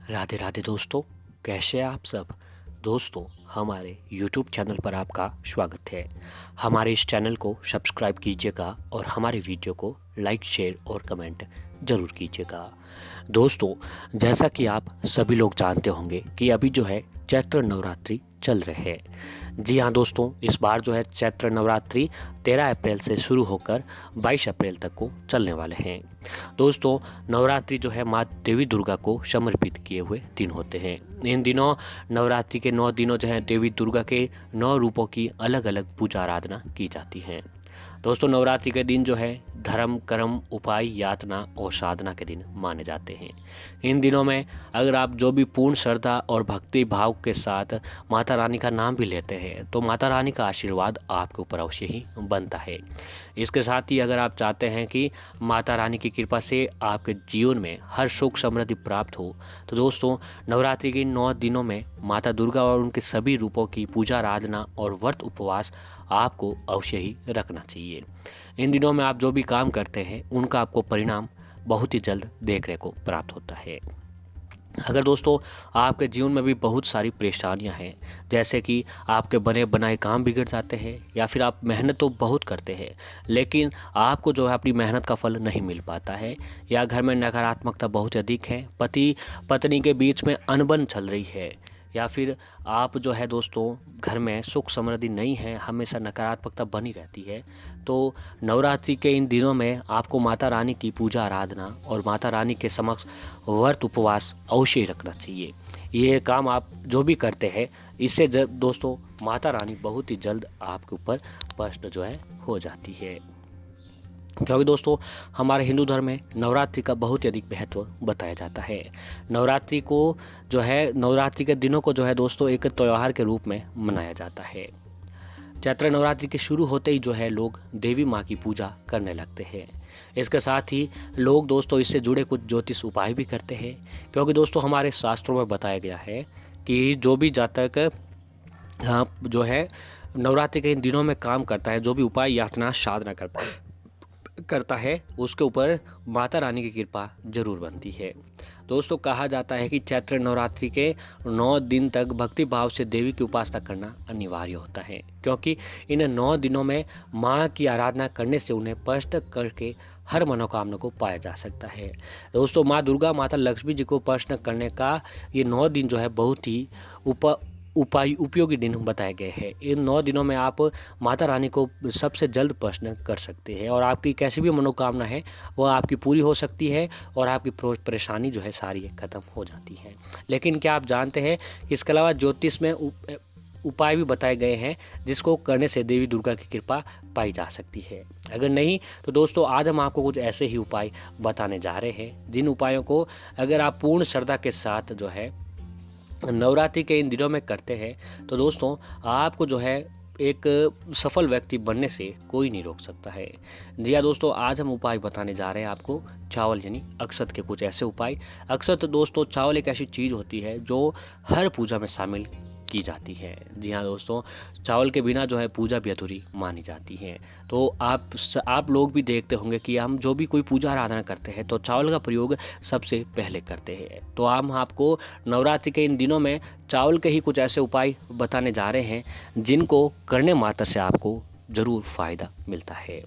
राधे राधे दोस्तों, कैसे हैं आप सब। दोस्तों, हमारे YouTube चैनल पर आपका स्वागत है। हमारे इस चैनल को सब्सक्राइब कीजिएगा और हमारे वीडियो को लाइक शेयर और कमेंट ज़रूर कीजिएगा। दोस्तों, जैसा कि आप सभी लोग जानते होंगे कि अभी जो है चैत्र नवरात्रि चल रहे हैं। जी हाँ दोस्तों, इस बार जो है चैत्र नवरात्रि 13 अप्रैल से शुरू होकर 22 अप्रैल तक को चलने वाले हैं। दोस्तों, नवरात्रि जो है माँ देवी दुर्गा को समर्पित किए हुए दिन होते हैं। इन दिनों नवरात्रि के 9 दिनों जो है देवी दुर्गा के 9 रूपों की अलग अलग पूजा आराधना की जाती है। दोस्तों, नवरात्रि के दिन जो है धर्म कर्म उपाय यातना और साधना के दिन माने जाते हैं। इन दिनों में अगर आप जो भी पूर्ण श्रद्धा और भक्ति भाव के साथ माता रानी का नाम भी लेते हैं तो माता रानी का आशीर्वाद आपके ऊपर अवश्य ही बनता है। इसके साथ ही अगर आप चाहते हैं कि माता रानी की कृपा से आपके जीवन में हर सुख समृद्धि प्राप्त हो तो दोस्तों, नवरात्रि के 9 दिनों में माता दुर्गा और उनके सभी रूपों की पूजा आराधना और व्रत उपवास आपको अवश्य ही रखना चाहिए। इन दिनों में आप जो भी काम करते हैं उनका आपको परिणाम बहुत ही जल्द देखने को प्राप्त होता है। अगर दोस्तों आपके जीवन में भी बहुत सारी परेशानियां हैं, जैसे कि आपके बने बनाए काम बिगड़ जाते हैं या फिर आप मेहनत तो बहुत करते हैं लेकिन आपको जो है अपनी मेहनत का फल नहीं मिल पाता है, या घर में नकारात्मकता बहुत अधिक है, पति पत्नी के बीच में अनबन चल रही है, या फिर आप जो है दोस्तों घर में सुख समृद्धि नहीं है, हमेशा नकारात्मकता बनी रहती है, तो नवरात्रि के इन दिनों में आपको माता रानी की पूजा आराधना और माता रानी के समक्ष व्रत उपवास अवश्य ही रखना चाहिए। ये काम आप जो भी करते हैं इससे दोस्तों माता रानी बहुत ही जल्द आपके ऊपर प्रसन्न जो है हो जाती है। क्योंकि दोस्तों हमारे हिंदू धर्म में नवरात्रि का बहुत ही अधिक महत्व बताया जाता है। नवरात्रि को जो है नवरात्रि के दिनों को जो है दोस्तों एक त्यौहार के रूप में मनाया जाता है। चैत्र नवरात्रि के शुरू होते ही जो है लोग देवी माँ की पूजा करने लगते हैं। इसके साथ ही लोग दोस्तों इससे जुड़े कुछ ज्योतिष उपाय भी करते हैं, क्योंकि दोस्तों हमारे शास्त्रों में बताया गया है कि जो भी जातक जो है नवरात्रि के इन दिनों में काम करता है, जो भी उपाय याचना साधना करता है उसके ऊपर माता रानी की कृपा जरूर बनती है। दोस्तों, कहा जाता है कि चैत्र नवरात्रि के 9 दिन तक भक्ति भाव से देवी की उपासना करना अनिवार्य होता है, क्योंकि इन 9 दिनों में माँ की आराधना करने से उन्हें प्रसन्न करके हर मनोकामना को पाया जा सकता है। दोस्तों, माँ दुर्गा माता लक्ष्मी जी को प्रसन्न करने का ये 9 दिन जो है बहुत ही उपयोगी दिन बताए गए हैं। इन 9 दिनों में आप माता रानी को सबसे जल्द प्रसन्न कर सकते हैं और आपकी कैसी भी मनोकामना है वो आपकी पूरी हो सकती है और आपकी परेशानी जो है सारी खत्म हो जाती है। लेकिन क्या आप जानते हैं कि इसके अलावा ज्योतिष में उपाय भी बताए गए हैं जिसको करने से देवी दुर्गा की कृपा पाई जा सकती है। अगर नहीं तो दोस्तों आज हम आपको कुछ ऐसे ही उपाय बताने जा रहे हैं जिन उपायों को अगर आप पूर्ण श्रद्धा के साथ जो है नवरात्रि के इन दिनों में करते हैं तो दोस्तों आपको जो है एक सफल व्यक्ति बनने से कोई नहीं रोक सकता है। जी हाँ दोस्तों, आज हम उपाय बताने जा रहे हैं आपको चावल यानी अक्षत के कुछ ऐसे उपाय। अक्षत दोस्तों चावल एक ऐसी चीज़ होती है जो हर पूजा में शामिल की जाती है। जी हाँ दोस्तों, चावल के बिना जो है पूजा भी अधूरी मानी जाती है। तो आप लोग भी देखते होंगे कि हम जो भी कोई पूजा आराधना करते हैं तो चावल का प्रयोग सबसे पहले करते हैं। तो हम आपको नवरात्रि के इन दिनों में चावल के ही कुछ ऐसे उपाय बताने जा रहे हैं जिनको करने मात्र से आपको ज़रूर फ़ायदा मिलता है।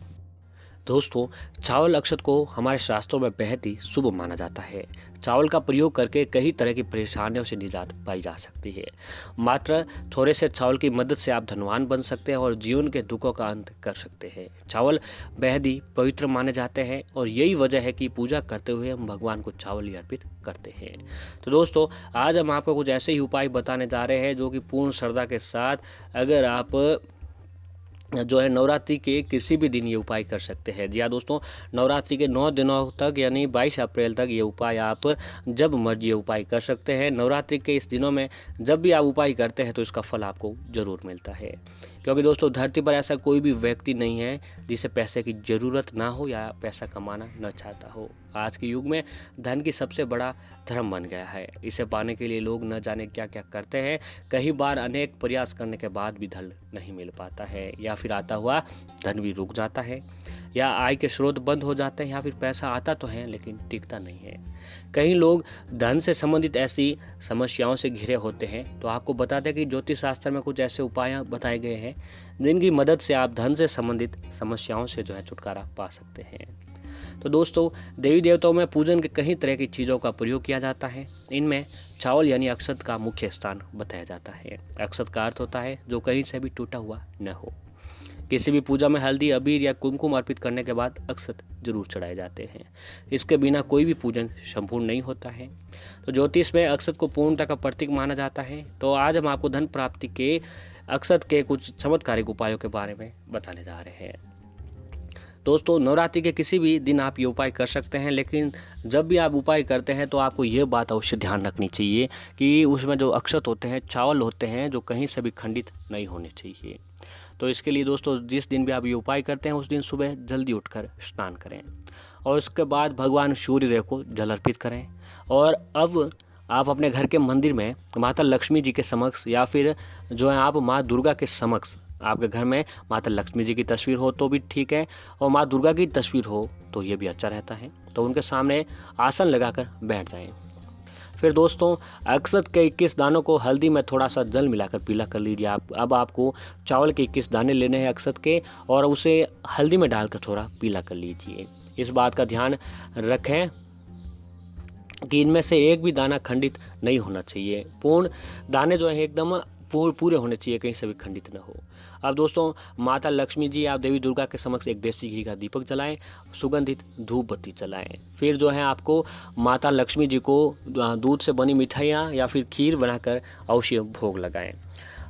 दोस्तों, चावल अक्षत को हमारे शास्त्रों में बेहद ही शुभ माना जाता है। चावल का प्रयोग करके कई तरह की परेशानियों से निजात पाई जा सकती है। मात्र थोड़े से चावल की मदद से आप धनवान बन सकते हैं और जीवन के दुखों का अंत कर सकते हैं। चावल बेहद ही पवित्र माने जाते हैं और यही वजह है कि पूजा करते हुए हम भगवान को चावल ही अर्पित करते हैं। तो दोस्तों आज हम आपको कुछ ऐसे ही उपाय बताने जा रहे हैं जो कि पूर्ण श्रद्धा के साथ अगर आप जो है नवरात्रि के किसी भी दिन ये उपाय कर सकते हैं। जी हाँ दोस्तों, नवरात्रि के 9 दिनों तक यानी 22 अप्रैल तक ये उपाय आप जब मर्जी ये उपाय कर सकते हैं। नवरात्रि के इस दिनों में जब भी आप उपाय करते हैं तो इसका फल आपको ज़रूर मिलता है, क्योंकि दोस्तों धरती पर ऐसा कोई भी व्यक्ति नहीं है जिसे पैसे की ज़रूरत ना हो या पैसा कमाना न चाहता हो। आज के युग में धन की सबसे बड़ा धर्म बन गया है। इसे पाने के लिए लोग न जाने क्या क्या करते हैं। कई बार अनेक प्रयास करने के बाद भी धन नहीं मिल पाता है या फिर आता हुआ धन भी रुक जाता है। या आय के स्रोत बंद हो जाते हैं, या फिर पैसा आता तो है लेकिन टिकता नहीं है। कई लोग धन से संबंधित ऐसी समस्याओं से घिरे होते हैं, तो आपको बता दें कि ज्योतिष शास्त्र में कुछ ऐसे उपाय बताए गए हैं जिनकी मदद से आप धन से संबंधित समस्याओं से जो है छुटकारा पा सकते हैं। तो दोस्तों, देवी देवताओं में पूजन के कई तरह की चीज़ों का प्रयोग किया जाता है। इनमें चावल यानी अक्षत का मुख्य स्थान बताया जाता है। अक्षत का अर्थ होता है जो कहीं से भी टूटा हुआ न हो। किसी भी पूजा में हल्दी, अबीर या कुमकुम अर्पित करने के बाद अक्षत जरूर चढ़ाए जाते हैं। इसके बिना कोई भी पूजन संपूर्ण नहीं होता है। तो ज्योतिष में अक्षत को पूर्णता का प्रतीक माना जाता है। तो आज हम आपको धन प्राप्ति के अक्षत के कुछ चमत्कारिक उपायों के बारे में बताने जा रहे हैं। दोस्तों, नवरात्रि के किसी भी दिन आप ये उपाय कर सकते हैं, लेकिन जब भी आप उपाय करते हैं तो आपको ये बात अवश्य ध्यान रखनी चाहिए कि उसमें जो अक्षत होते हैं, चावल होते हैं, जो कहीं से भी खंडित नहीं होने चाहिए। तो इसके लिए दोस्तों, जिस दिन भी आप ये उपाय करते हैं उस दिन सुबह जल्दी उठकर स्नान करें और उसके बाद भगवान सूर्यदेव को जल अर्पित करें। और अब आप अपने घर के मंदिर में माता लक्ष्मी जी के समक्ष या फिर जो है आप माँ दुर्गा के समक्ष, आपके घर में माता लक्ष्मी जी की तस्वीर हो तो भी ठीक है और माँ दुर्गा की तस्वीर हो तो ये भी अच्छा रहता है, तो उनके सामने आसन लगाकर बैठ जाएं। फिर दोस्तों, अक्षत के 21 दानों को हल्दी में थोड़ा सा जल मिलाकर पीला कर लीजिए। अब आपको चावल के 21 दाने लेने हैं अक्षत के, और उसे हल्दी में डालकर थोड़ा पीला कर लीजिए। इस बात का ध्यान रखें कि इनमें से एक भी दाना खंडित नहीं होना चाहिए। पूर्ण दाने जो है एकदम पूरे होने चाहिए, कहीं से भी खंडित न हो। अब दोस्तों, माता लक्ष्मी जी आप देवी दुर्गा के समक्ष एक देसी घी का दीपक जलाएं, सुगंधित धूप बत्ती जलाएं। फिर जो है आपको माता लक्ष्मी जी को दूध से बनी मिठाइयाँ या फिर खीर बनाकर अवश्य भोग लगाएं।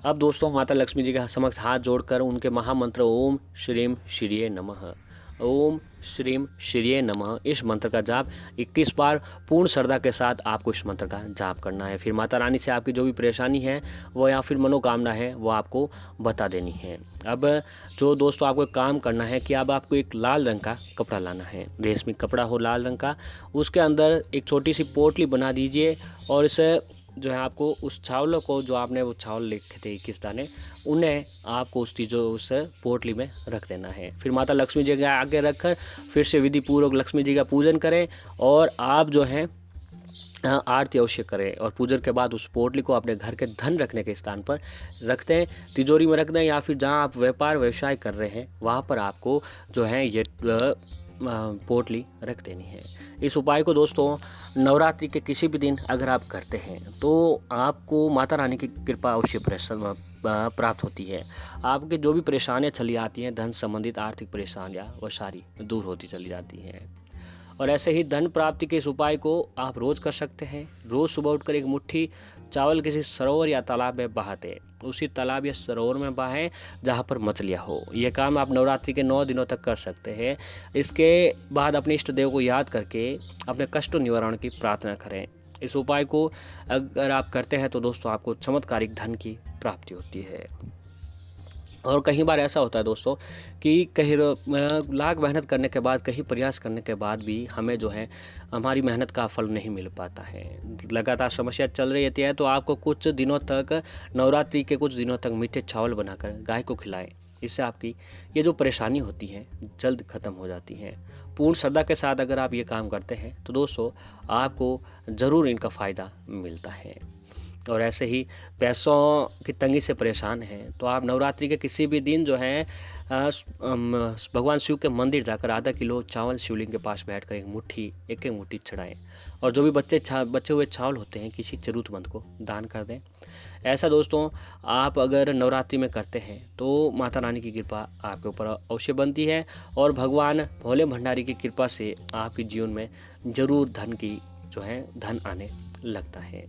अब दोस्तों, माता लक्ष्मी जी के समक्ष हाथ जोड़कर उनके महामंत्र ओम श्रीम श्रीये नमः, ओम श्रीम श्रीये नमः, इस मंत्र का जाप 21 बार पूर्ण श्रद्धा के साथ आपको इस मंत्र का जाप करना है। फिर माता रानी से आपकी जो भी परेशानी है वो या फिर मनोकामना है वो आपको बता देनी है। अब जो दोस्तों आपको काम करना है कि अब आपको एक लाल रंग का कपड़ा लाना है, रेशमी कपड़ा हो लाल रंग का, उसके अंदर एक छोटी सी पोटली बना दीजिए और इसे जो है आपको उस चावलों को, जो आपने वो चावल लिखे थे 21 दाने, उन्हें आपको उस पोटली में रख देना है। फिर माता लक्ष्मी जी के आगे रखकर फिर से विधि पूर्वक लक्ष्मी जी का पूजन करें और आप जो है आरती अवश्य करें। और पूजन के बाद उस पोटली को अपने घर के धन रखने के स्थान पर रख दें, तिजोरी में रख दें, या फिर जहां आप व्यापार व्यवसाय कर रहे हैं वहां पर आपको जो है ये पोटली रख देनी है। इस उपाय को दोस्तों नवरात्रि के किसी भी दिन अगर आप करते हैं तो आपको माता रानी की कृपा अवश्य प्राप्त होती है। आपके जो भी परेशानियां चली आती हैं, धन संबंधित आर्थिक परेशानियां, वो सारी दूर होती चली जाती हैं। और ऐसे ही धन प्राप्ति के इस उपाय को आप रोज़ कर सकते हैं। रोज़ सुबह उठकर एक मुट्ठी चावल किसी सरोवर या तालाब में बहाते, उसी तालाब या सरोवर में बहाएं जहाँ पर मछलियाँ हो। ये काम आप नवरात्रि के 9 दिनों तक कर सकते हैं। इसके बाद अपने इष्ट देव को याद करके अपने कष्ट निवारण की प्रार्थना करें। इस उपाय को अगर आप करते हैं तो दोस्तों आपको चमत्कारिक धन की प्राप्ति होती है। और कई बार ऐसा होता है दोस्तों कि कहीं लाख मेहनत करने के बाद, कहीं प्रयास करने के बाद भी हमें जो है हमारी मेहनत का फल नहीं मिल पाता है, लगातार समस्या चल रही होती है। तो आपको कुछ दिनों तक, नवरात्रि के कुछ दिनों तक मीठे चावल बनाकर गाय को खिलाएं। इससे आपकी ये जो परेशानी होती है जल्द ख़त्म हो जाती है। पूर्ण श्रद्धा के साथ अगर आप ये काम करते हैं तो दोस्तों आपको ज़रूर इनका फ़ायदा मिलता है। और ऐसे ही पैसों की तंगी से परेशान हैं तो आप नवरात्रि के किसी भी दिन जो है भगवान शिव के मंदिर जाकर आधा किलो चावल शिवलिंग के पास बैठकर एक मुट्ठी चढ़ाएं और जो भी बचे हुए चावल होते हैं किसी ज़रूरतमंद को दान कर दें। ऐसा दोस्तों आप अगर नवरात्रि में करते हैं तो माता रानी की कृपा आपके ऊपर अवश्य बनती है और भगवान भोले भंडारी की कृपा से आपके जीवन में ज़रूर धन आने लगता है।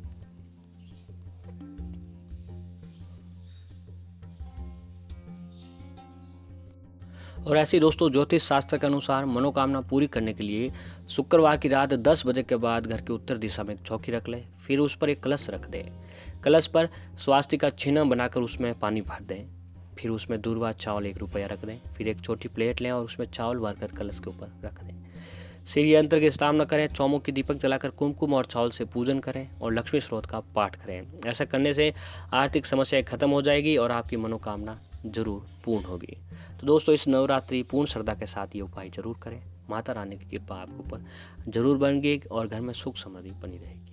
और ऐसे दोस्तों ज्योतिष शास्त्र के अनुसार मनोकामना पूरी करने के लिए शुक्रवार की रात 10 बजे के बाद घर की उत्तर दिशा में एक चौकी रख लें। फिर उस पर एक कलश रख दें। कलश पर स्वास्तिक का चिन्ह बनाकर उसमें पानी भर दें। फिर उसमें दूर्वा चावल 1 रुपया रख दें। फिर एक छोटी प्लेट लें और उसमें चावल भरकर कलश के ऊपर रख दें। श्री यंत्र की स्थापना करें, चौमुखी दीपक जलाकर कुमकुम और चावल से पूजन करें और लक्ष्मी स्रोत का पाठ करें। ऐसा करने से आर्थिक समस्याएं खत्म हो जाएगी और आपकी मनोकामना जरूर पूर्ण होगी। तो दोस्तों इस नवरात्रि पूर्ण श्रद्धा के साथ ये उपाय जरूर करें। माता रानी की कृपा आपके ऊपर जरूर बनेगी और घर में सुख समृद्धि बनी रहेगी।